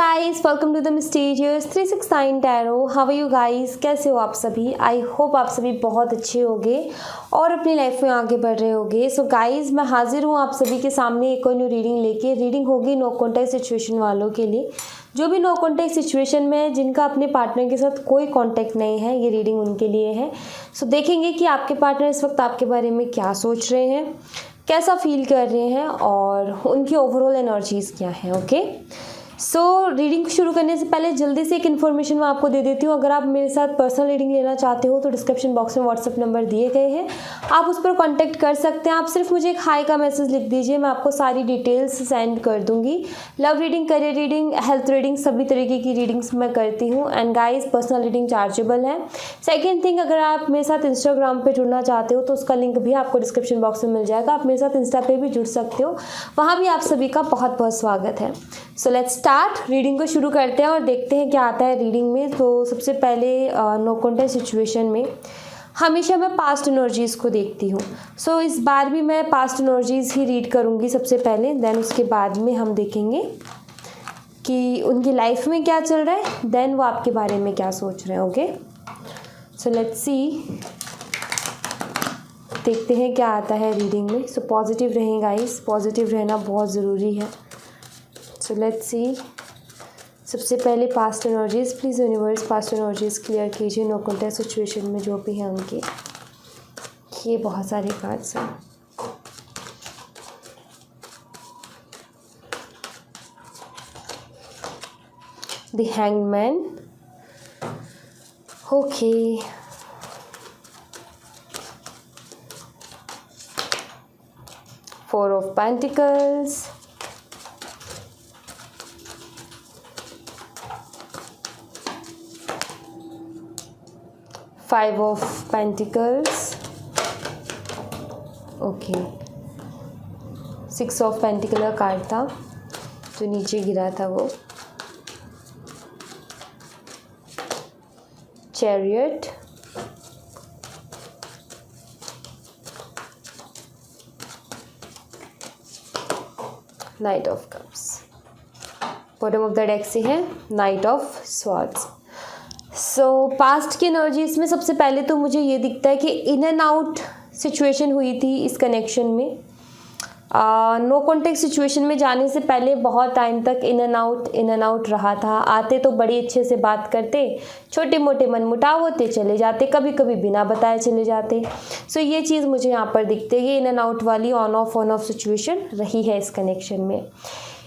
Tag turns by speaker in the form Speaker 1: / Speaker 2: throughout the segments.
Speaker 1: Guys, welcome to the mysterious 369 tarot. How are you guys? कैसे हो आप सभी? आई होप आप सभी बहुत अच्छे होंगे और अपनी लाइफ में आगे बढ़ रहे होंगे। सो गाइस, मैं हाजिर हूँ आप सभी के सामने एक और न्यू रीडिंग लेके। रीडिंग होगी नो कॉन्टैक्ट सिचुएशन वालों के लिए, जो भी नो कॉन्टैक्ट सिचुएशन में है, जिनका अपने पार्टनर के साथ कोई कॉन्टैक्ट नहीं है, ये रीडिंग उनके लिए है। सो देखेंगे कि आपके पार्टनर इस वक्त आपके बारे में क्या सोच रहे हैं, कैसा फील कर रहे हैं और उनकी ओवरऑल एनर्जीज़ क्या हैं। ओके, सो रीडिंग शुरू करने से पहले जल्दी से एक इन्फॉर्मेशन मैं आपको दे देती हूँ। अगर आप मेरे साथ पर्सनल रीडिंग लेना चाहते हो तो डिस्क्रिप्शन बॉक्स में व्हाट्सअप नंबर दिए गए हैं, आप उस पर कांटेक्ट कर सकते हैं। आप सिर्फ मुझे एक हाई का मैसेज लिख दीजिए, मैं आपको सारी डिटेल्स सेंड कर दूँगी। Love reading, career reading, health reading, सभी तरीके की रीडिंग्स मैं करती हूँ। And guys, personal reading chargeable है। सेकेंड थिंग, अगर आप मेरे साथ इंस्टाग्राम पर जुड़ना चाहते हो तो उसका लिंक भी आपको डिस्क्रिप्शन बॉक्स में मिल जाएगा। आप मेरे साथ इंस्टा पे भी जुड़ सकते हो, वहाँ भी आप सभी का बहुत बहुत स्वागत है। सो लेट्स स्टार्ट, रीडिंग को शुरू करते हैं और देखते हैं क्या आता है रीडिंग में। तो सबसे पहले नो कॉन्टैक्ट सिचुएशन में हमेशा मैं पास्ट एनर्जीज़ को देखती हूँ। सो इस बार भी मैं पास्ट एनर्जीज़ ही रीड करूँगी सबसे पहले, देन उसके बाद में हम देखेंगे कि उनकी लाइफ में क्या चल रहा है, देन वो आपके बारे में क्या सोच रहे हैं। ओके, सो लेट्स सी, देखते हैं क्या आता है रीडिंग में। सो पॉजिटिव रहें गाइस, पॉजिटिव रहना बहुत ज़रूरी है। सो लेट्स सी, सबसे पहले past energies, please universe past energies clear कीजिए नो कॉन्टैक्ट सिचुएशन में जो भी हैं उनके। ये बहुत सारे कार्ड्स हैं। The hangman, okay, four of pentacles, five of pentacles, okay, six of pentacle का कार्ड था जो नीचे गिरा था वो, chariot, night of cups. Bottom of the deck से है night of swords. So past की एनर्जीज में सबसे पहले तो मुझे ये दिखता है कि इन एंड आउट सिचुएशन हुई थी इस कनेक्शन में। नो कॉन्टेक्ट सिचुएशन में जाने से पहले बहुत टाइम तक इन एंड आउट रहा था। आते तो बड़ी अच्छे से बात करते, छोटे मोटे मनमुटाव होते, चले जाते, कभी कभी बिना बताए चले जाते। सो ये चीज़ मुझे यहाँ पर दिखती है, ये इन एंड आउट वाली ऑन ऑफ सिचुएशन रही है इस कनेक्शन में।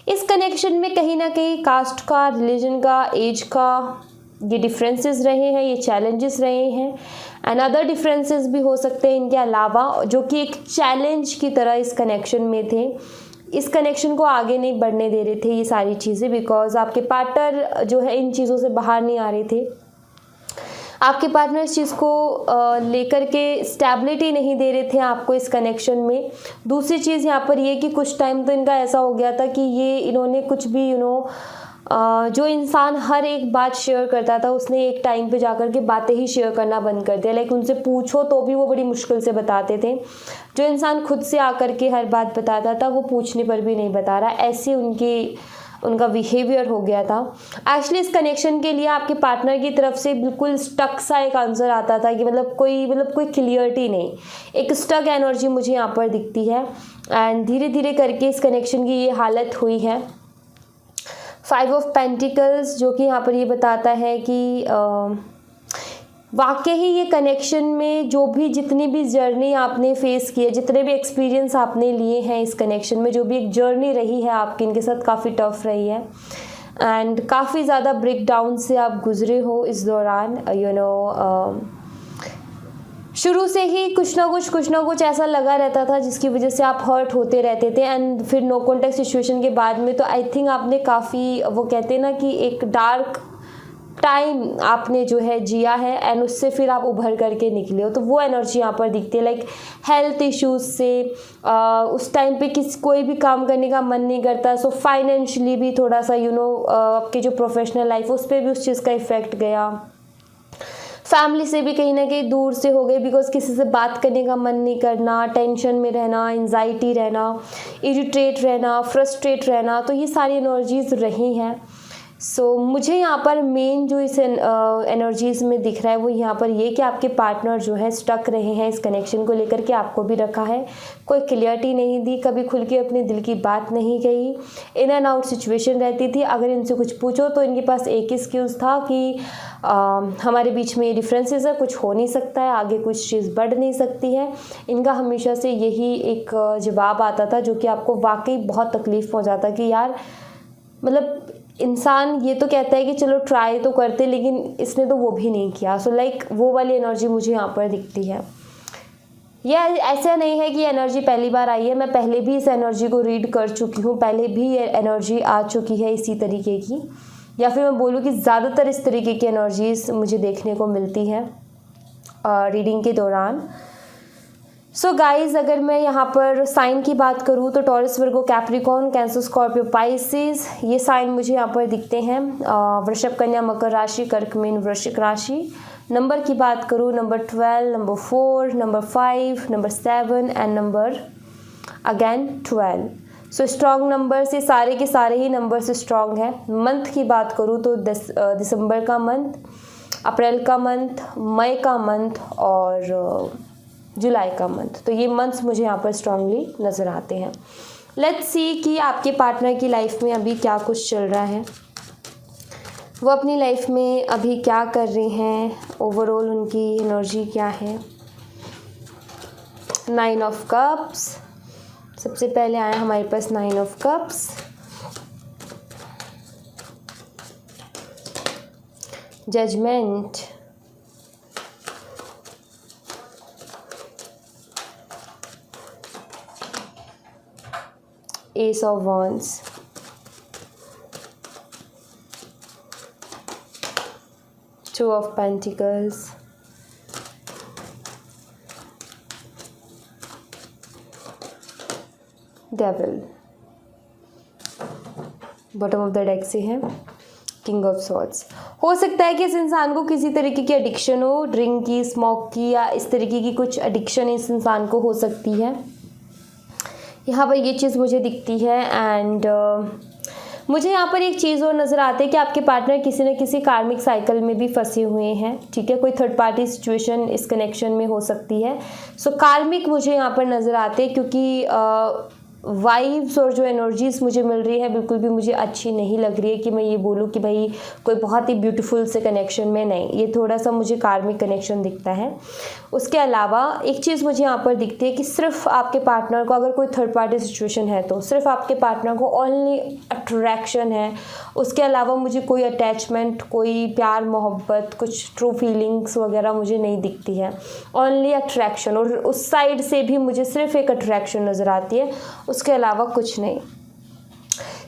Speaker 1: इस कनेक्शन में कहीं ना कहीं कास्ट का, रिलीजन का, एज का ये डिफरेंसेस रहे हैं, ये चैलेंजेस रहे हैं। एंड अदर डिफरेंसेस भी हो सकते हैं इनके अलावा, जो कि एक चैलेंज की तरह इस कनेक्शन में थे। इस कनेक्शन को आगे नहीं बढ़ने दे रहे थे ये सारी चीज़ें, बिकॉज आपके पार्टनर जो है इन चीज़ों से बाहर नहीं आ रहे थे। आपके पार्टनर इस चीज़ को लेकर के स्टेबिलिटी नहीं दे रहे थे आपको इस कनेक्शन में। दूसरी चीज़ यहाँ पर ये कि कुछ टाइम तो इनका ऐसा हो गया था कि ये इन्होंने कुछ भी जो इंसान हर एक बात शेयर करता था, उसने एक टाइम पे जाकर के बातें ही शेयर करना बंद कर दिया। लाइक उनसे पूछो तो भी वो बड़ी मुश्किल से बताते थे। जो इंसान खुद से आकर के हर बात बताता था वो पूछने पर भी नहीं बता रहा, ऐसे उनका बिहेवियर हो गया था। एक्चुअली इस कनेक्शन के लिए आपके पार्टनर की तरफ से बिल्कुल स्टक सा एक आंसर आता था कि मतलब कोई क्लियरिटी नहीं, एक स्टक एनर्जी मुझे यहाँ पर दिखती है। एंड धीरे धीरे करके इस कनेक्शन की ये हालत हुई है। फाइव ऑफ पेंटिकल्स जो कि यहाँ पर ये बताता है कि वाकई ही ये कनेक्शन में जो भी जितनी भी जर्नी आपने फेस की है, जितने भी एक्सपीरियंस आपने लिए हैं इस कनेक्शन में, जो भी एक जर्नी रही है आपकी इनके साथ, काफ़ी टफ रही है। एंड काफ़ी ज़्यादा ब्रेक डाउन से आप गुजरे हो इस दौरान। शुरू से ही कुछ ना कुछ ऐसा लगा रहता था जिसकी वजह से आप हर्ट होते रहते थे। एंड फिर नो कॉन्टैक्ट सिचुएशन के बाद में तो आई थिंक आपने काफ़ी, वो कहते हैं ना कि एक डार्क टाइम आपने जो है जिया है एंड उससे फिर आप उभर करके निकले हो। तो वो एनर्जी यहाँ पर दिखती है। लाइक हेल्थ इश्यूज से उस टाइम पे कोई भी काम करने का मन नहीं करता। सो फाइनेंशियली भी थोड़ा सा आपकी जो प्रोफेशनल लाइफ उस पर भी उस चीज़ का इफ़ेक्ट गया। फैमिली से भी कहीं ना कहीं दूर से हो गए, बिकॉज किसी से बात करने का मन नहीं करना, टेंशन में रहना, एंजाइटी रहना, इरिटेट रहना, फ्रस्ट्रेट रहना, तो ये सारी एनर्जीज रही हैं। मुझे यहाँ पर मेन जो इस एनर्जीज़ में दिख रहा है वो यहाँ पर ये कि आपके पार्टनर जो है स्टक रहे हैं इस कनेक्शन को लेकर के, आपको भी रखा है, कोई क्लियरिटी नहीं दी, कभी खुल के अपने दिल की बात नहीं कही, इन एंड आउट सिचुएशन रहती थी। अगर इनसे कुछ पूछो तो इनके पास एक ही एक्सक्यूज़ था कि हमारे बीच में ये डिफरेंसेस है, कुछ हो नहीं सकता है, आगे कुछ चीज़ बढ़ नहीं सकती है। इनका हमेशा से यही एक जवाब आता था जो कि आपको वाकई बहुत तकलीफ़ पहुँचाता कि यार मतलब इंसान ये तो कहता है कि चलो ट्राई तो करते, लेकिन इसने तो वो भी नहीं किया। लाइक वो वाली एनर्जी मुझे यहाँ पर दिखती है। यह ऐसा नहीं है कि ये एनर्जी पहली बार आई है, मैं पहले भी इस एनर्जी को रीड कर चुकी हूँ, पहले भी ये एनर्जी आ चुकी है इसी तरीके की, या फिर मैं बोलूँ कि ज़्यादातर इस तरीके की एनर्जीज मुझे देखने को मिलती हैं रीडिंग के दौरान। गाइज़, अगर मैं यहाँ पर साइन की बात करूँ तो टॉरस, वर्गो, कैप्रिकॉर्न, कैंसर, स्कॉर्पियो, पाइसेस, ये साइन मुझे यहाँ पर दिखते हैं। वृषभ, कन्या, मकर राशि, कर्क, मीन, वृश्चिक राशि। नंबर की बात करूँ, number 12, number 4, number 5, number 7 and number again 12। Strong number से सारे के सारे ही नंबर्स स्ट्रॉन्ग हैं। मंथ की बात करूँ तो दिसंबर का मंथ, अप्रैल का मंथ, मई का मंथ और जुलाई का मंथ, तो ये मंथ्स मुझे यहाँ पर स्ट्रांगली नज़र आते हैं। लेट्स सी कि आपके पार्टनर की लाइफ में अभी क्या कुछ चल रहा है, वो अपनी लाइफ में अभी क्या कर रहे हैं, ओवरऑल उनकी एनर्जी क्या है। 9 ऑफ कप्स, सबसे पहले आया हमारे पास 9 of cups, judgement, Ace of Wands, Two of Pentacles, Devil, bottom of the deck से है किंग ऑफ सॉर्ड्स। हो सकता है कि इस इंसान को किसी तरीके की एडिक्शन हो, ड्रिंक की, स्मोक की, या इस तरीके की कुछ एडिक्शन इस इंसान को हो सकती है। यहाँ पर ये चीज़ मुझे दिखती है। एंड मुझे यहाँ पर एक चीज़ और नज़र आती है कि आपके पार्टनर किसी न किसी कार्मिक साइकिल में भी फंसे हुए हैं, ठीक है, कोई थर्ड पार्टी सिचुएशन इस कनेक्शन में हो सकती है। कार्मिक मुझे यहाँ पर नज़र आते हैं, क्योंकि वाइब्स और जो एनर्जीज मुझे मिल रही है बिल्कुल भी मुझे अच्छी नहीं लग रही है कि मैं ये बोलूँ कि भाई कोई बहुत ही ब्यूटीफुल से कनेक्शन में, नहीं, ये थोड़ा सा मुझे कार्मिक कनेक्शन दिखता है। उसके अलावा एक चीज़ मुझे यहाँ पर दिखती है कि सिर्फ आपके पार्टनर को, अगर कोई थर्ड पार्टी सिचुएशन है तो सिर्फ आपके पार्टनर को ओनली अट्रैक्शन है, उसके अलावा मुझे कोई अटैचमेंट, कोई प्यार मोहब्बत, कुछ ट्रू फीलिंग्स वगैरह मुझे नहीं दिखती है, ओनली अट्रैक्शन। और उस साइड से भी मुझे सिर्फ एक अट्रैक्शन नज़र आती है, उसके अलावा कुछ नहीं।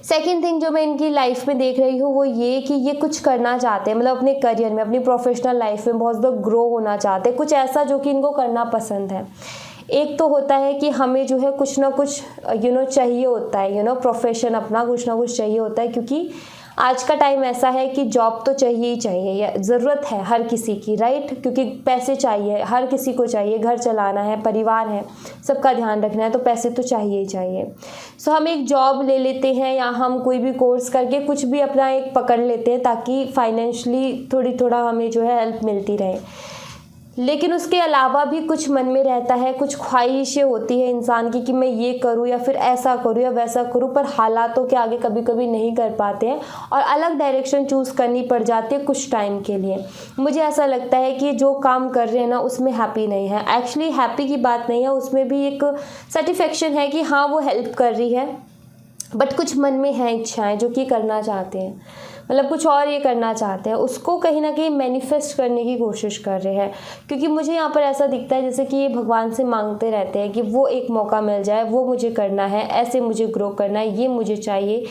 Speaker 1: सेकेंड थिंग जो मैं इनकी लाइफ में देख रही हूँ वो ये कि ये कुछ करना चाहते हैं, मतलब अपने करियर में, अपनी प्रोफेशनल लाइफ में बहुत ज़्यादा ग्रो होना चाहते हैं, कुछ ऐसा जो कि इनको करना पसंद है। एक तो होता है कि हमें जो है कुछ ना कुछ चाहिए होता है, प्रोफेशन अपना कुछ ना कुछ चाहिए होता है, क्योंकि आज का टाइम ऐसा है कि जॉब तो चाहिए ही चाहिए, या ज़रूरत है हर किसी की, राइट, क्योंकि पैसे चाहिए, हर किसी को चाहिए, घर चलाना है, परिवार है, सबका ध्यान रखना है, तो पैसे तो चाहिए ही चाहिए। हम एक जॉब ले लेते हैं या हम कोई भी कोर्स करके कुछ भी अपना एक पकड़ लेते हैं ताकि फाइनेंशियली थोड़ा हमें जो है हेल्प मिलती रहे। लेकिन उसके अलावा भी कुछ मन में रहता है, कुछ ख्वाहिशें होती है इंसान की कि मैं ये करूँ या फिर ऐसा करूँ या वैसा करूँ, पर हालातों के आगे कभी कभी नहीं कर पाते हैं और अलग डायरेक्शन चूज़ करनी पड़ जाती है कुछ टाइम के लिए। मुझे ऐसा लगता है कि जो काम कर रहे हैं ना उसमें हैप्पी नहीं है। एक्चुअली हैप्पी की बात नहीं है, उसमें भी एक सेटिस्फेक्शन है कि हाँ वो हेल्प कर रही है, बट कुछ मन में है इच्छाएं जो कि करना चाहते हैं, मतलब कुछ और ये करना चाहते हैं, उसको कहीं ना कहीं मैनिफेस्ट करने की कोशिश कर रहे हैं। क्योंकि मुझे यहाँ पर ऐसा दिखता है जैसे कि ये भगवान से मांगते रहते हैं कि वो एक मौका मिल जाए, वो मुझे करना है, ऐसे मुझे ग्रो करना है, ये मुझे चाहिए।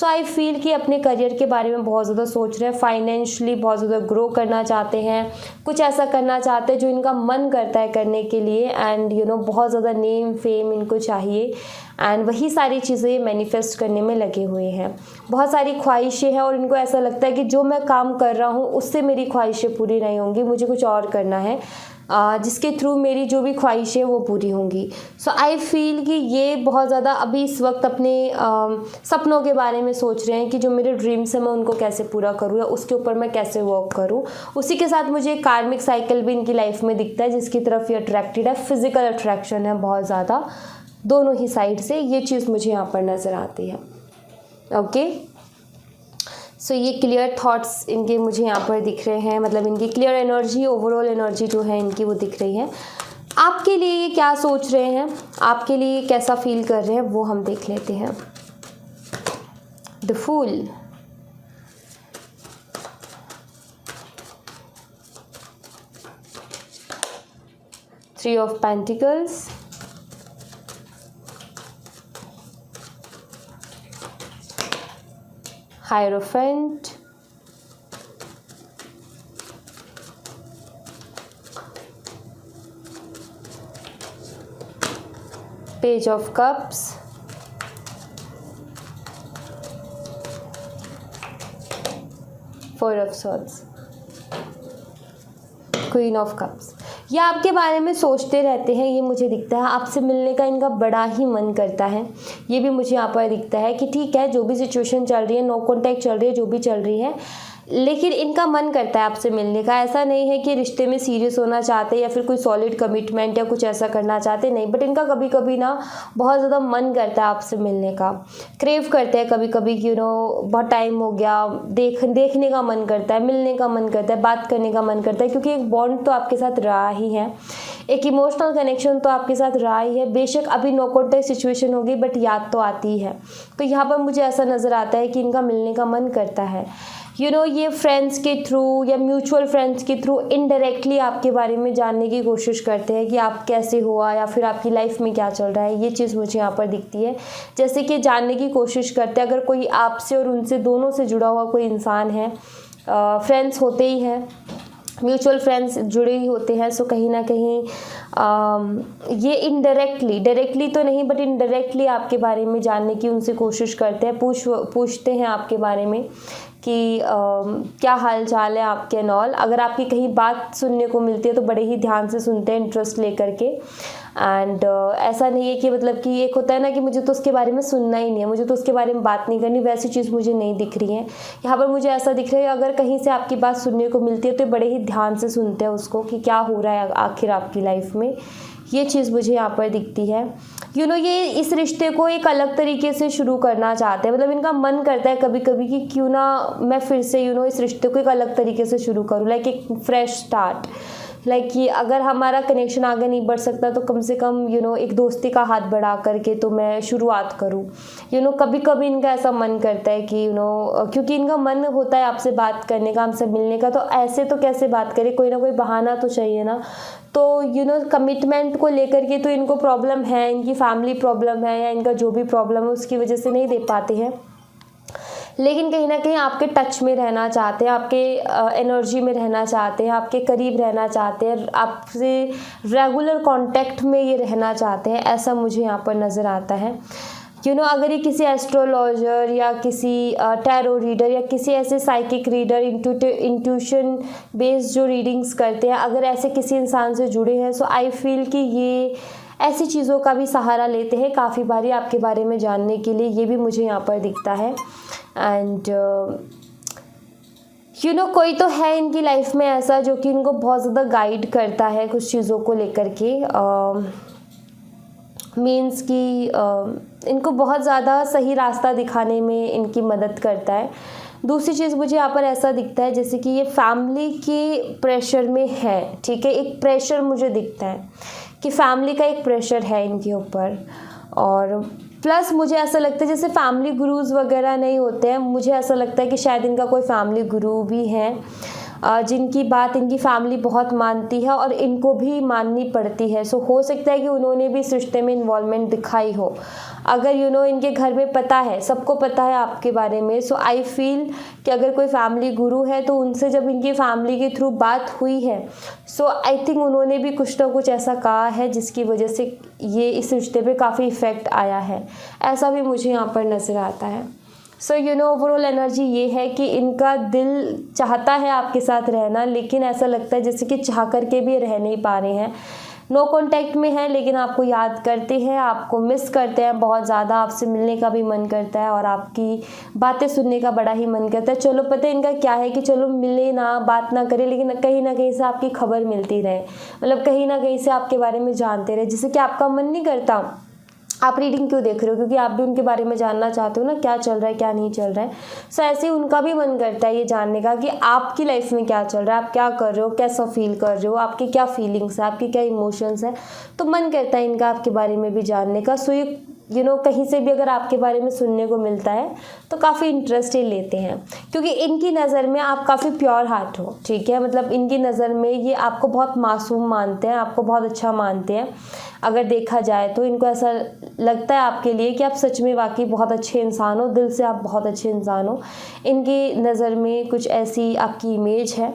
Speaker 1: आई फील कि अपने करियर के बारे में बहुत ज़्यादा सोच रहे हैं, फाइनेंशियली बहुत ज़्यादा ग्रो करना चाहते हैं, कुछ ऐसा करना चाहते हैं जो इनका मन करता है करने के लिए। एंड बहुत ज़्यादा नेम फेम इनको चाहिए, एंड वही सारी चीज़ें मैनिफेस्ट करने में लगे हुए हैं। बहुत सारी ख्वाहिशें हैं और इनको ऐसा लगता है कि जो मैं काम कर रहा हूँ उससे मेरी ख्वाहिशें पूरी नहीं होंगी, मुझे कुछ और करना है। जिसके थ्रू मेरी जो भी ख्वाहिश है वो पूरी होंगी। सो आई फील कि ये बहुत ज़्यादा अभी इस वक्त अपने सपनों के बारे में सोच रहे हैं कि जो मेरे ड्रीम्स हैं मैं उनको कैसे पूरा करूँ या उसके ऊपर मैं कैसे वर्क करूँ। उसी के साथ मुझे एक कार्मिक साइकिल भी इनकी लाइफ में दिखता है जिसकी तरफ ये अट्रैक्टेड है। फिज़िकल अट्रैक्शन है बहुत ज़्यादा दोनों ही साइड से, ये चीज़ मुझे यहाँ पर नज़र आती है। ओके, सो ये क्लियर थॉट्स इनके मुझे यहाँ पर दिख रहे हैं, मतलब इनकी क्लियर एनर्जी, ओवरऑल एनर्जी जो है इनकी वो दिख रही है। आपके लिए ये क्या सोच रहे हैं, आपके लिए कैसा फील कर रहे हैं वो हम देख लेते हैं। The fool, three of pentacles, hierophant, page of cups, four of swords, queen of cups. ये आपके बारे में सोचते रहते हैं, ये मुझे दिखता है। आपसे मिलने का इनका बड़ा ही मन करता है, ये भी मुझे यहाँ पर दिखता है कि ठीक है जो भी सिचुएशन चल रही है, नो कॉन्टैक्ट चल रही है, जो भी चल रही है, लेकिन इनका मन करता है आपसे मिलने का। ऐसा नहीं है कि रिश्ते में सीरियस होना चाहते या फिर कोई सॉलिड कमिटमेंट या कुछ ऐसा करना चाहते, नहीं, बट इनका कभी कभी ना बहुत ज़्यादा मन करता है आपसे मिलने का। क्रेव करते हैं कभी कभी कि बहुत टाइम हो गया, देखने का मन करता है, मिलने का मन करता है, बात करने का मन करता है, क्योंकि एक बॉन्ड तो आपके साथ रहा ही है, एक इमोशनल कनेक्शन तो आपके साथ रहा ही है। बेशक अभी नो कॉन्टैक्ट सिचुएशन होगी बट याद तो आती है। तो यहाँ पर मुझे ऐसा नज़र आता है कि इनका मिलने का मन करता है। ये फ्रेंड्स के थ्रू या म्यूचुअल फ्रेंड्स के थ्रू इनडायरेक्टली आपके बारे में जानने की कोशिश करते हैं कि आप कैसे हुआ या फिर आपकी लाइफ में क्या चल रहा है। ये चीज़ मुझे यहाँ पर दिखती है, जैसे कि जानने की कोशिश करते हैं। अगर कोई आपसे और उनसे दोनों से जुड़ा हुआ कोई इंसान है, फ्रेंड्स होते ही हैं, म्यूचुअल फ्रेंड्स जुड़े ही होते हैं, सो कहीं ना कहीं ये इनडायरेक्टली, डायरेक्टली तो नहीं बट इनडायरेक्टली आपके बारे में जानने की उनसे कोशिश करते हैं, पूछते हैं आपके बारे में कि क्या हाल चाल है आपके नॉल। अगर आपकी कहीं बात सुनने को मिलती है तो बड़े ही ध्यान से सुनते हैं, इंटरेस्ट लेकर के। एंड ऐसा नहीं है कि मतलब कि एक होता है ना कि मुझे तो उसके बारे में सुनना ही नहीं है, मुझे तो उसके बारे में बात नहीं करनी, वैसी चीज़ मुझे नहीं दिख रही है। यहाँ पर मुझे ऐसा दिख रहा है अगर कहीं से आपकी बात सुनने को मिलती है तो बड़े ही ध्यान से सुनते हैं उसको कि क्या हो रहा है आखिर आपकी लाइफ में। ये चीज़ मुझे यहाँ पर दिखती है। ये इस रिश्ते को एक अलग तरीके से शुरू करना चाहते हैं, मतलब इनका मन करता है कभी कभी कि क्यों ना मैं फिर से इस रिश्ते को एक अलग तरीके से शुरू करूँ, लाइक एक फ्रेश स्टार्ट। लाइक कि अगर हमारा कनेक्शन आगे नहीं बढ़ सकता तो कम से कम एक दोस्ती का हाथ बढ़ा करके तो मैं शुरुआत करूँ। कभी कभी इनका ऐसा मन करता है कि क्योंकि इनका मन होता है आपसे बात करने का, हमसे मिलने का, तो ऐसे तो कैसे बात करें, कोई ना कोई बहाना तो चाहिए ना। तो कमिटमेंट को लेकर के तो इनको प्रॉब्लम है, इनकी फैमिली प्रॉब्लम है या इनका जो भी प्रॉब्लम है उसकी वजह से नहीं दे पाते हैं, लेकिन कहीं ना कहीं आपके टच में रहना चाहते हैं, आपके एनर्जी में रहना चाहते हैं, आपके करीब रहना चाहते हैं, आपसे रेगुलर कांटेक्ट में ये रहना चाहते हैं, ऐसा मुझे यहाँ पर नज़र आता है। अगर ये किसी एस्ट्रोलॉजर या किसी टैरो रीडर या किसी ऐसे साइकिक रीडर, इंट्यूशन बेस्ड जो रीडिंग्स करते हैं, अगर ऐसे किसी इंसान से जुड़े हैं, सो आई फील कि ये ऐसी चीज़ों का भी सहारा लेते हैं काफ़ी बारी आपके बारे में जानने के लिए। ये भी मुझे यहाँ पर दिखता है। एंड कोई तो है इनकी लाइफ में ऐसा जो कि इनको बहुत ज़्यादा गाइड करता है कुछ चीज़ों को लेकर के, मीन्स कि इनको बहुत ज़्यादा सही रास्ता दिखाने में इनकी मदद करता है। दूसरी चीज़ मुझे यहाँ पर ऐसा दिखता है जैसे कि ये फैमिली के प्रेशर में है, ठीक है, एक प्रेशर मुझे दिखता है कि फैमिली का एक प्रेशर है इनके ऊपर। और प्लस मुझे ऐसा लगता है जैसे फैमिली गुरुज वगैरह नहीं होते हैं, मुझे ऐसा लगता है कि शायद इनका कोई फैमिली गुरु भी है जिनकी बात इनकी फैमिली बहुत मानती है और इनको भी माननी पड़ती है। सो हो सकता है कि उन्होंने भी इस रिश्ते में इन्वॉल्वमेंट दिखाई हो। अगर इनके घर में पता है, सबको पता है आपके बारे में, सो आई फील कि अगर कोई फैमिली गुरु है तो उनसे जब इनकी फैमिली के थ्रू बात हुई है, सो आई थिंक उन्होंने भी कुछ ना कुछ ऐसा कहा है जिसकी वजह से ये इस रिश्ते पे काफ़ी इफ़ेक्ट आया है, ऐसा भी मुझे यहाँ पर नज़र आता है। सो ओवरऑल एनर्जी ये है कि इनका दिल चाहता है आपके साथ रहना, लेकिन ऐसा लगता है जैसे कि चाह करके भी रह नहीं पा रहे हैं। नो कांटेक्ट में है, लेकिन आपको याद करते हैं, आपको मिस करते हैं बहुत ज़्यादा, आपसे मिलने का भी मन करता है और आपकी बातें सुनने का बड़ा ही मन करता है। चलो पता है इनका क्या है कि चलो मिले ना, बात ना करें, लेकिन कहीं ना कहीं से आपकी खबर मिलती रहे, मतलब कहीं ना कहीं से आपके बारे में जानते रहे, जिससे कि आपका मन नहीं करता। आप रीडिंग क्यों देख रहे हो? क्योंकि आप भी उनके बारे में जानना चाहते हो ना, क्या चल रहा है क्या नहीं चल रहा है। सो ऐसे ही उनका भी मन करता है ये जानने का कि आपकी लाइफ में क्या चल रहा है, आप क्या कर रहे हो, कैसा फील कर रहे हो, आपकी क्या फीलिंग्स है, आपकी क्या इमोशंस है। तो मन करता है इनका आपके बारे में भी जानने का। सो ये कहीं से भी अगर आपके बारे में सुनने को मिलता है तो काफ़ी इंटरेस्ट ही लेते हैं, क्योंकि इनकी नज़र में आप काफ़ी प्योर हार्ट हो, ठीक है। मतलब इनकी नज़र में ये आपको बहुत मासूम मानते हैं, आपको बहुत अच्छा मानते हैं। अगर देखा जाए तो इनको ऐसा लगता है आपके लिए कि आप सच में वाकई बहुत अच्छे इंसान हो, दिल से आप बहुत अच्छे इंसान हो। इनकी नज़र में कुछ ऐसी आपकी इमेज है।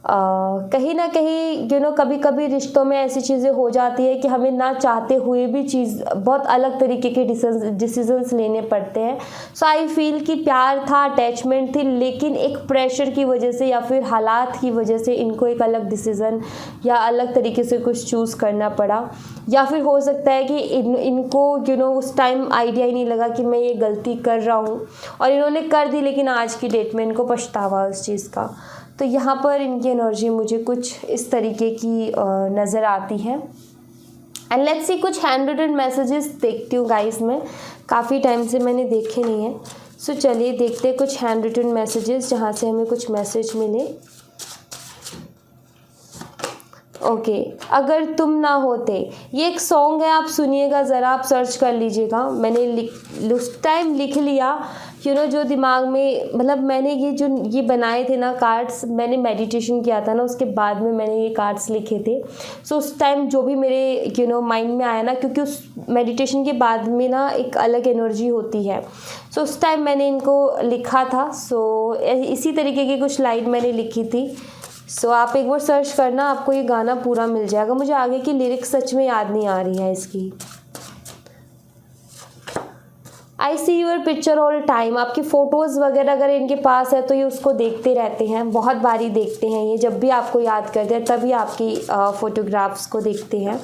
Speaker 1: कहीं ना कहीं कभी कभी रिश्तों में ऐसी चीज़ें हो जाती है कि हमें ना चाहते हुए भी चीज़ बहुत अलग तरीके के डिसीजंस लेने पड़ते हैं। सो आई फील कि प्यार था, अटैचमेंट थी, लेकिन एक प्रेशर की वजह से या फिर हालात की वजह से इनको एक अलग डिसीज़न या अलग तरीके से कुछ चूज़ करना पड़ा। या फिर हो सकता है कि इनको उस टाइम आइडिया ही नहीं लगा कि मैं ये गलती कर रहा हूँ और इन्होंने कर दी, लेकिन आज की डेट में इनको पछतावा उस चीज़ का। तो यहाँ पर इनकी एनर्जी मुझे कुछ इस तरीके की नज़र आती है। एंड लेट्स सी कुछ हैंड रिटन मैसेजेस देखती हूँ गाइस, मैं काफ़ी टाइम से मैंने देखे नहीं है। सो चलिए देखते हैं कुछ हैंड रिटन मैसेजेस जहाँ से हमें कुछ मैसेज मिले। ओके, अगर तुम ना होते, ये एक सॉन्ग है, आप सुनिएगा ज़रा, आप सर्च कर लीजिएगा। मैंने उस टाइम लिख लिया जो दिमाग में, मतलब मैंने ये बनाए थे ना कार्ड्स, मैंने मेडिटेशन किया था ना, उसके बाद में मैंने ये कार्ड्स लिखे थे। सो उस टाइम जो भी मेरे माइंड में आया ना, क्योंकि उस मेडिटेशन के बाद में ना एक अलग एनर्जी होती है। सो उस टाइम मैंने इनको लिखा था। सो इसी तरीके की कुछ लाइन मैंने लिखी थी। सो आप एक बार सर्च करना, आपको ये गाना पूरा मिल जाएगा। मुझे आगे की लिरिक्स सच में याद नहीं आ रही है इसकी। आई सी यूर पिक्चर ऑल टाइम, आपकी फ़ोटोज़ वगैरह अगर इनके पास है तो ये उसको देखते रहते हैं, बहुत बारी देखते हैं ये, जब भी आपको याद करते हैं तभी आपकी फ़ोटोग्राफ्स को देखते हैं।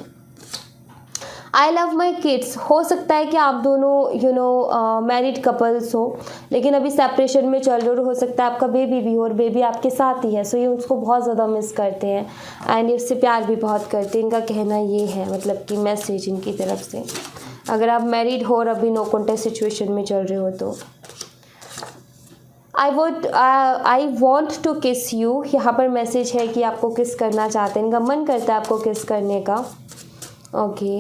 Speaker 1: आई लव माई किड्स, हो सकता है कि आप दोनों मैरिड कपल्स हो, लेकिन अभी सेपरेशन में चल रहे हो हो सकता है आपका बेबी भी हो और बेबी आपके साथ ही है। सो ये उसको बहुत ज़्यादा मिस करते हैं एंड ये उससे प्यार भी बहुत करते हैं। इनका कहना ये है, मतलब कि मैसेज इनकी तरफ से, अगर आप मैरिड हो और अभी नो कॉन्टेक्ट सिचुएशन में चल रहे हो तो। आई वॉन्ट टू किस यू, यहाँ पर मैसेज है कि आपको किस करना चाहते हैं, इनका मन करता है आपको किस करने का। Okay,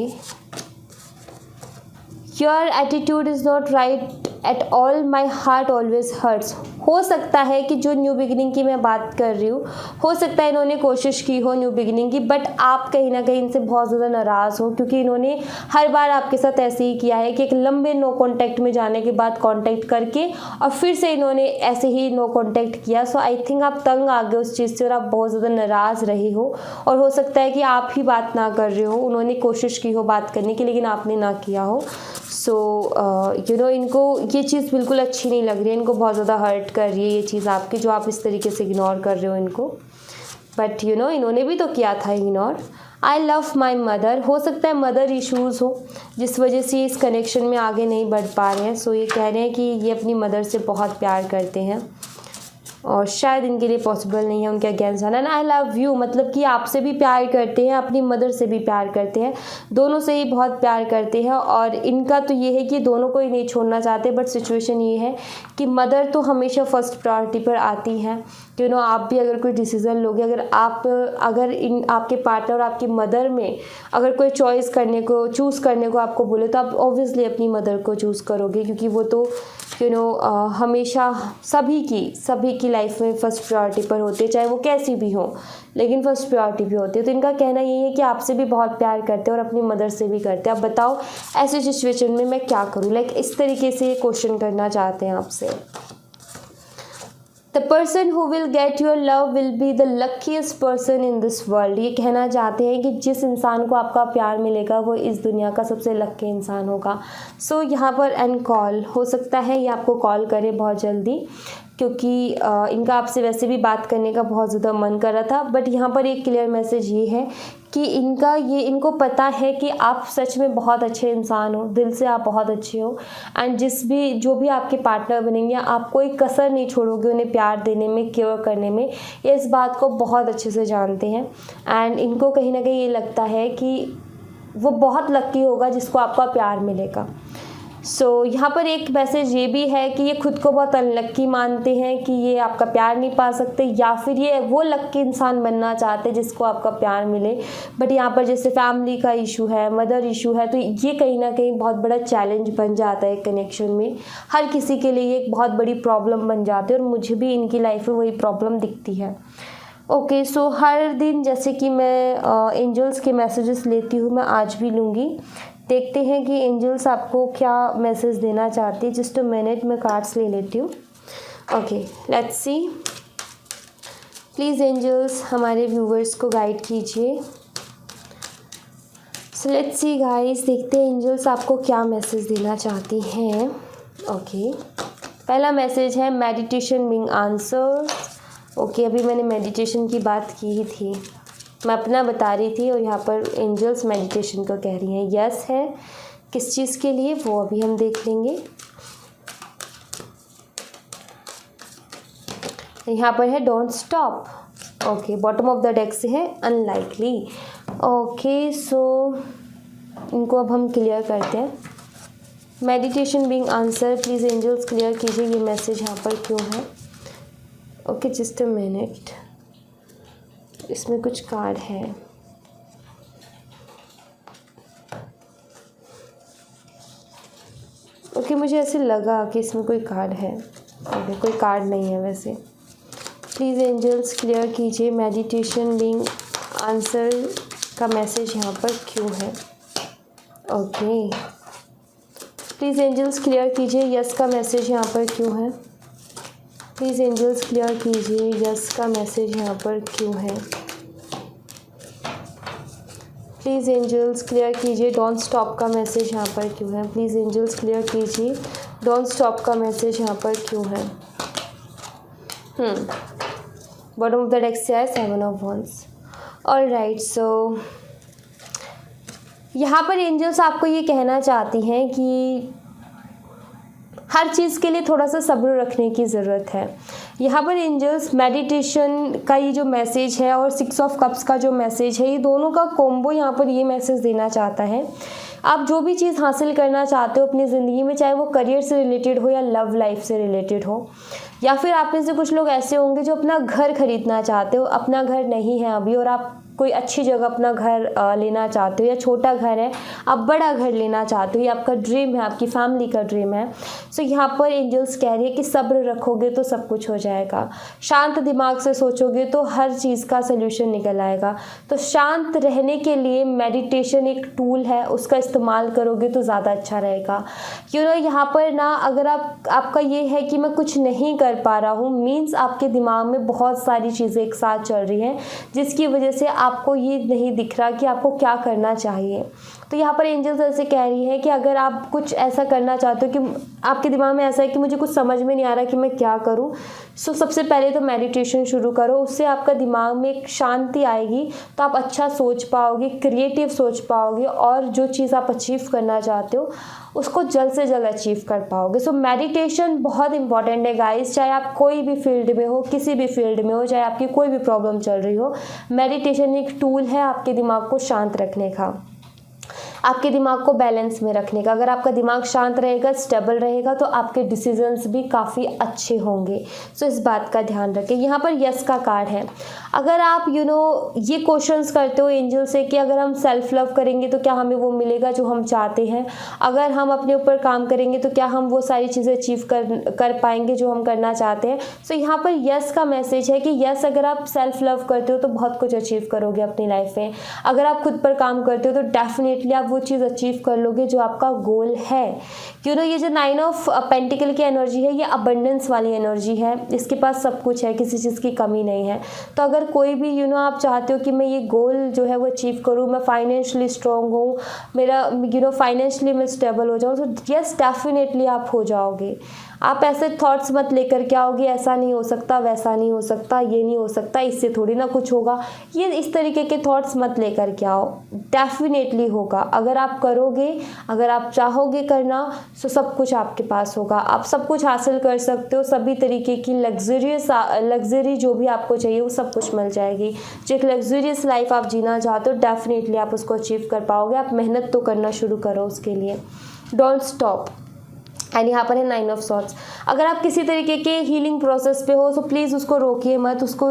Speaker 1: your attitude is not right at all, my heart always hurts, हो सकता है कि जो न्यू बिगिनिंग की मैं बात कर रही हूँ, हो सकता है इन्होंने कोशिश की हो न्यू बिगिनिंग की, बट आप कहीं ना कहीं इनसे बहुत ज़्यादा नाराज़ हो, क्योंकि इन्होंने हर बार आपके साथ ऐसे ही किया है कि एक लंबे नो कॉन्टैक्ट में जाने के बाद कॉन्टैक्ट करके और फिर से इन्होंने ऐसे ही नो कॉन्टैक्ट किया। सो आई थिंक आप तंग आ गए उस चीज़ से और आप बहुत ज़्यादा नाराज़ रहे हो, और हो सकता है कि आप ही बात ना कर रहे हो, उन्होंने कोशिश की हो बात करने की लेकिन आपने ना किया हो। सो इनको ये चीज़ बिल्कुल अच्छी नहीं लग रही है, इनको बहुत ज़्यादा हर्ट कर रही है ये चीज़ आपकी, जो आप इस तरीके से इग्नोर कर रहे हो इनको। बट इन्होंने भी तो किया था ignore. I love my mother, हो सकता है मदर इश्यूज़ हो जिस वजह से इस कनेक्शन में आगे नहीं बढ़ पा रहे हैं। सो ये कह रहे हैं कि ये अपनी मदर से बहुत प्यार करते हैं और शायद इनके लिए पॉसिबल नहीं है उनके अगेंस्ट जाना। एंड आई लव यू, मतलब कि आपसे भी प्यार करते हैं, अपनी मदर से भी प्यार करते हैं, दोनों से ही बहुत प्यार करते हैं। और इनका तो ये है कि दोनों को ही नहीं छोड़ना चाहते, बट सिचुएशन ये है कि मदर तो हमेशा फर्स्ट प्रायोरिटी पर आती हैं। आप भी अगर कोई डिसीज़न लोगे, अगर इन आपके पार्टनर और आपकी मदर में अगर कोई चूज़ करने को आपको बोले तो आप ऑब्वियसली अपनी मदर को चूज़ करोगे, क्योंकि वो तो हमेशा सभी की लाइफ में फ़र्स्ट प्रायोरिटी पर होती है, चाहे वो कैसी भी हो, लेकिन फ़र्स्ट प्रायोरिटी भी होती है। तो इनका कहना यही है कि आपसे भी बहुत प्यार करते हैं और अपनी मदर से भी करते हैं। आप बताओ ऐसी सिचुएशन में मैं क्या करूँ, इस तरीके से ये क्वेश्चन करना चाहते हैं आपसे। The person who will get your love will be the luckiest person in this world. ये कहना चाहते हैं कि जिस इंसान को आपका प्यार मिलेगा वो इस दुनिया का सबसे लकी इंसान होगा। सो यहाँ पर एंड कॉल हो सकता है ये आपको कॉल करे बहुत जल्दी, क्योंकि इनका आपसे वैसे भी बात करने का बहुत ज़्यादा मन कर रहा था। बट यहाँ पर एक क्लियर मैसेज ये है कि इनको पता है कि आप सच में बहुत अच्छे इंसान हो, दिल से आप बहुत अच्छे हो। एंड जो भी आपके पार्टनर बनेंगे आप कोई कसर नहीं छोड़ोगे उन्हें प्यार देने में, केयर करने में। ये इस बात को बहुत अच्छे से जानते हैं। एंड इनको कहीं ना कहीं ये लगता है कि वो बहुत लकी होगा जिसको आपका प्यार मिलेगा। सो यहाँ पर एक मैसेज ये भी है कि ये खुद को बहुत अनलक्की मानते हैं कि ये आपका प्यार नहीं पा सकते, या फिर ये वो लक्की इंसान बनना चाहते जिसको आपका प्यार मिले। बट यहाँ पर जैसे फैमिली का इशू है, मदर इशू है, तो ये कहीं ना कहीं बहुत बड़ा चैलेंज बन जाता है कनेक्शन में। हर किसी के लिए एक बहुत बड़ी प्रॉब्लम बन जाती है और मुझे भी इनकी लाइफ में वही प्रॉब्लम दिखती है। ओके, सो हर दिन जैसे कि मैं एंजल्स के मैसेजेस लेती हूँ, मैं आज भी लूँगी। देखते हैं कि एंजल्स आपको क्या मैसेज देना चाहती है। जस्ट अ मिनट, मैं कार्ड्स ले लेती हूँ। Okay, let's see. Please angels हमारे व्यूवर्स को गाइड कीजिए। सो लेट्स सी गाइस, देखते हैं एंजल्स आपको क्या मैसेज देना चाहती हैं। ओके, पहला मैसेज है मेडिटेशन बीइंग आंसर्ड। ओके, अभी मैंने मेडिटेशन की बात की ही थी, मैं अपना बता रही थी और यहाँ पर एंजल्स मेडिटेशन को कह रही हैं। यस है, किस चीज़ के लिए वो अभी हम देख लेंगे। यहाँ पर है don't stop. Okay, bottom of the deck से है अनलाइकली। ओके, सो इनको अब हम क्लियर करते हैं। Meditation being answer, please angels clear कीजिए ये मैसेज यहाँ पर क्यों है। ओके, जस्ट अ मिनट, इसमें कुछ कार्ड है। ओके, मुझे ऐसे लगा कि इसमें कोई कार्ड है। ओके, कोई कार्ड नहीं है वैसे। प्लीज़ एंजल्स क्लियर कीजिए मेडिटेशन बीइंग आंसर का मैसेज यहाँ पर क्यों है। ओके, प्लीज़ एंजल्स क्लियर कीजिए यस का मैसेज यहाँ पर क्यों है। प्लीज़ एंजल्स क्लियर कीजिए यस का मैसेज यहाँ पर क्यों है। प्लीज़ एंजल्स क्लियर कीजिए डोंट स्टॉप का मैसेज यहाँ पर क्यों है। प्लीज़ एंजल्स क्लियर कीजिए डोंट स्टॉप का मैसेज यहाँ पर क्यों है। बॉटम ऑफ द डेक से आया 7 ऑफ वंस। ऑलराइट, सो यहाँ पर एंजल्स आपको ये कहना चाहती हैं कि हर चीज़ के लिए थोड़ा सा सब्र रखने की ज़रूरत है। यहाँ पर एंजल्स मेडिटेशन का ये जो मैसेज है और 6 ऑफ कप्स का जो मैसेज है, ये दोनों का कॉम्बो यहाँ पर ये मैसेज देना चाहता है। आप जो भी चीज़ हासिल करना चाहते हो अपनी ज़िंदगी में, चाहे वो करियर से रिलेटेड हो या लव लाइफ से रिलेटेड हो, या फिर आप में से कुछ लोग ऐसे होंगे जो अपना घर खरीदना चाहते हो, अपना घर नहीं है अभी और आप कोई अच्छी जगह अपना घर लेना चाहते हो, या छोटा घर है आप बड़ा घर लेना चाहते हो, ये आपका ड्रीम है, आपकी फैमिली का ड्रीम है। सो यहाँ पर एंजल्स कह रही है कि सब्र रखोगे तो सब कुछ हो जाएगा। शांत दिमाग से सोचोगे तो हर चीज़ का सल्यूशन निकल आएगा। तो शांत रहने के लिए मेडिटेशन एक टूल है, उसका इस्तेमाल करोगे तो ज़्यादा अच्छा रहेगा। यहाँ पर ना अगर आपका ये है कि मैं कुछ नहीं कर पा रहा हूँ, मीन्स आपके दिमाग में बहुत सारी चीज़ें एक साथ चल रही हैं जिसकी वजह से आपको ये नहीं दिख रहा कि आपको क्या करना चाहिए। तो यहाँ पर एंजल्स ऐसे कह रही है कि अगर आप कुछ ऐसा करना चाहते हो कि आपके दिमाग में ऐसा है कि मुझे कुछ समझ में नहीं आ रहा कि मैं क्या करूँ, सो सबसे पहले तो मेडिटेशन शुरू करो। उससे आपका दिमाग में एक शांति आएगी, तो आप अच्छा सोच पाओगे, क्रिएटिव सोच पाओगे और जो चीज़ आप अचीव करना चाहते हो उसको जल्द से जल्द अचीव कर पाओगे। सो मेडिटेशन बहुत इंपॉर्टेंट है गाइस, चाहे आप कोई भी फील्ड में हो, किसी भी फील्ड में हो, चाहे आपकी कोई भी प्रॉब्लम चल रही हो, मेडिटेशन एक टूल है आपके दिमाग को शांत रखने का, आपके दिमाग को बैलेंस में रखने का। अगर आपका दिमाग शांत रहेगा, स्टेबल रहेगा, तो आपके डिसीजंस भी काफ़ी अच्छे होंगे। सो इस बात का ध्यान रखें। यहाँ पर यस का कार्ड है। अगर आप ये क्वेश्चंस करते हो एंजल से कि अगर हम सेल्फ लव करेंगे तो क्या हमें वो मिलेगा जो हम चाहते हैं, अगर हम अपने ऊपर काम करेंगे तो क्या हम वो सारी चीज़ें अचीव कर पाएंगे जो हम करना चाहते हैं। सो यहाँ पर यस का मैसेज है कि यस, अगर आप सेल्फ लव करते हो तो बहुत कुछ अचीव करोगे अपनी लाइफ में। अगर आप खुद पर काम करते हो तो डेफिनेटली आप आप वो चीज़ अचीव कर लोगे जो आपका गोल है। ये जो 9 ऑफ पेंटिकल की एनर्जी है, ये अबंडेंस वाली एनर्जी है, इसके पास सब कुछ है, किसी चीज़ की कमी नहीं है। तो अगर कोई भी आप चाहते हो कि मैं ये गोल जो है वो अचीव करूँ, मैं फाइनेंशियली स्ट्रॉन्ग हूँ, मेरा फाइनेंशियली मैं स्टेबल हो जाऊँ, तो यस डेफिनेटली आप हो जाओगे। आप ऐसे थॉट्स मत लेकर के आओगे, ऐसा नहीं हो सकता, वैसा नहीं हो सकता, ये नहीं हो सकता, इससे थोड़ी ना कुछ होगा, ये इस तरीके के थॉट्स मत लेकर के आओ। डेफिनेटली होगा, अगर आप करोगे, अगर आप चाहोगे करना, तो सब कुछ आपके पास होगा। आप सब कुछ हासिल कर सकते हो, सभी तरीके की लग्जरी जो भी आपको चाहिए वो सब कुछ मिल जाएगी। जो एक लग्जरियस लाइफ आप जीना चाहते हो, डेफिनेटली आप उसको अचीव कर पाओगे। आप मेहनत तो करना शुरू करो उसके लिए, डोंट स्टॉप। एंड यहाँ पर है 9 ऑफ सॉर्ड्स। अगर आप किसी तरीके के हीलिंग प्रोसेस पे हो तो प्लीज़ उसको रोकिए मत, उसको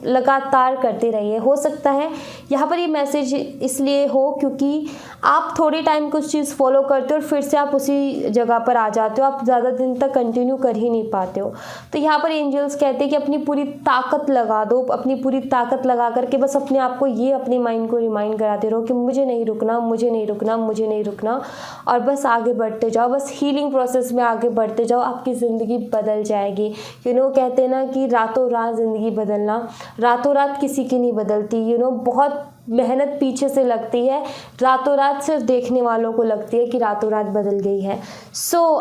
Speaker 1: लगातार करते रहिए। हो सकता है यहाँ पर ये मैसेज इसलिए हो क्योंकि आप थोड़ी टाइम कुछ चीज़ फॉलो करते हो और फिर से आप उसी जगह पर आ जाते हो, आप ज़्यादा दिन तक कंटिन्यू कर ही नहीं पाते हो। तो यहाँ पर एंजल्स कहते हैं कि अपनी पूरी ताकत लगा दो, अपनी पूरी ताकत लगा करके बस अपने आप को अपने माइंड को रिमाइंड कराते रहो कि मुझे नहीं रुकना, मुझे नहीं रुकना, मुझे नहीं रुकना, और बस आगे बढ़ते जाओ, बस हीलिंग प्रोसेस में आगे बढ़ते जाओ, आपकी ज़िंदगी बदल जाएगी। कहते हैं ना कि रातों रात ज़िंदगी बदलना, रातों रात किसी की नहीं बदलती। बहुत मेहनत पीछे से लगती है, रातों रात सिर्फ देखने वालों को लगती है कि रातों रात बदल गई है।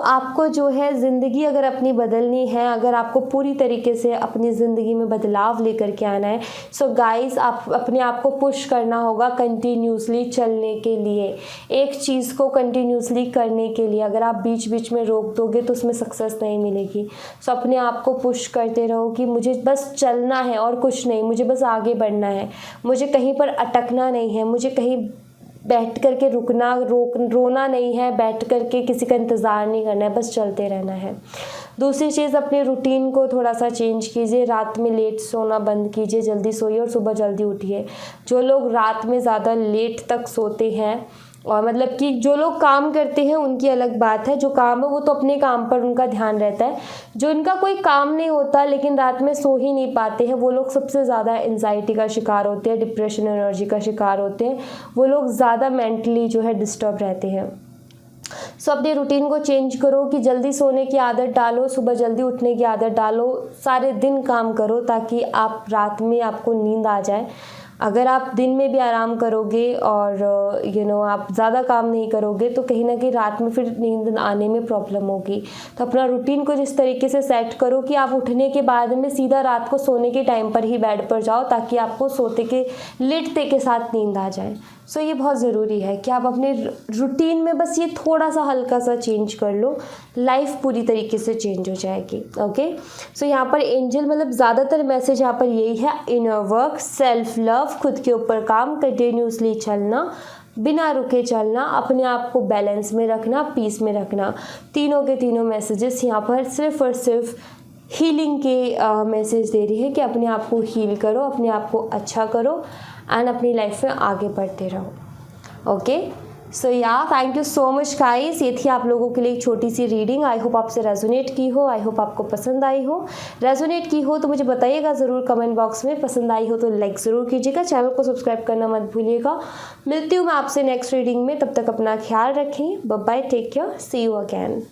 Speaker 1: आपको जो है ज़िंदगी अगर अपनी बदलनी है, अगर आपको पूरी तरीके से अपनी ज़िंदगी में बदलाव लेकर के आना है, गाइस आप अपने आप को पुश करना होगा कंटिन्यूसली चलने के लिए, एक चीज़ को कंटिन्यूसली करने के लिए। अगर आप बीच बीच में रोक दोगे तो उसमें सक्सेस नहीं मिलेगी। अपने आप को पुश करते रहो कि मुझे बस चलना है और कुछ नहीं, मुझे बस आगे बढ़ना है, मुझे कहीं पर अटकना नहीं है, मुझे कहीं बैठ करके रोना नहीं है, बैठ करके किसी का इंतज़ार नहीं करना है, बस चलते रहना है। दूसरी चीज़, अपने रूटीन को थोड़ा सा चेंज कीजिए, रात में लेट सोना बंद कीजिए, जल्दी सोइए और सुबह जल्दी उठिए। जो लोग रात में ज़्यादा लेट तक सोते हैं, और मतलब कि जो लोग काम करते हैं उनकी अलग बात है, जो काम है वो तो अपने काम पर उनका ध्यान रहता है। जो इनका कोई काम नहीं होता लेकिन रात में सो ही नहीं पाते हैं, वो लोग सबसे ज़्यादा एंजाइटी का शिकार होते हैं, डिप्रेशन एनर्जी का शिकार होते हैं, वो लोग ज़्यादा मेंटली जो है डिस्टर्ब रहते हैं। अपने रूटीन को चेंज करो कि जल्दी सोने की आदत डालो, सुबह जल्दी उठने की आदत डालो, सारे दिन काम करो ताकि आप रात में आपको नींद आ जाए। अगर आप दिन में भी आराम करोगे और आप ज़्यादा काम नहीं करोगे तो कहीं ना कहीं रात में फिर नींद आने में प्रॉब्लम होगी। तो अपना रूटीन को जिस तरीके से सेट करो कि आप उठने के बाद में सीधा रात को सोने के टाइम पर ही बेड पर जाओ ताकि आपको लेटते के साथ नींद आ जाए। ये बहुत ज़रूरी है कि आप अपने रूटीन में बस ये थोड़ा सा हल्का सा चेंज कर लो, लाइफ पूरी तरीके से चेंज हो जाएगी। ओके, यहाँ पर एंजल मतलब ज़्यादातर मैसेज यहाँ पर यही है, इनर वर्क, सेल्फ लव, खुद के ऊपर काम, कंटिन्यूसली चलना, बिना रुके चलना, अपने आप को बैलेंस में रखना, पीस में रखना। तीनों के तीनों मैसेजेस यहाँ पर सिर्फ और सिर्फ हीलिंग के मैसेज दे रही है कि अपने आप को हील करो, अपने आप को अच्छा करो एंड अपनी लाइफ में आगे बढ़ते रहो। Okay, thank you so much guys. ये थी आप लोगों के लिए एक छोटी सी रीडिंग। आई होप आपसे रेजोनेट की हो, आई होप आपको पसंद आई हो। रेजोनेट की हो तो मुझे बताइएगा ज़रूर कमेंट बॉक्स में, पसंद आई हो तो लाइक ज़रूर कीजिएगा, चैनल को सब्सक्राइब करना मत भूलिएगा। मिलती हूँ मैं आपसे नेक्स्ट रीडिंग में, तब तक अपना ख्याल रखें। Bye bye, take care, see you again.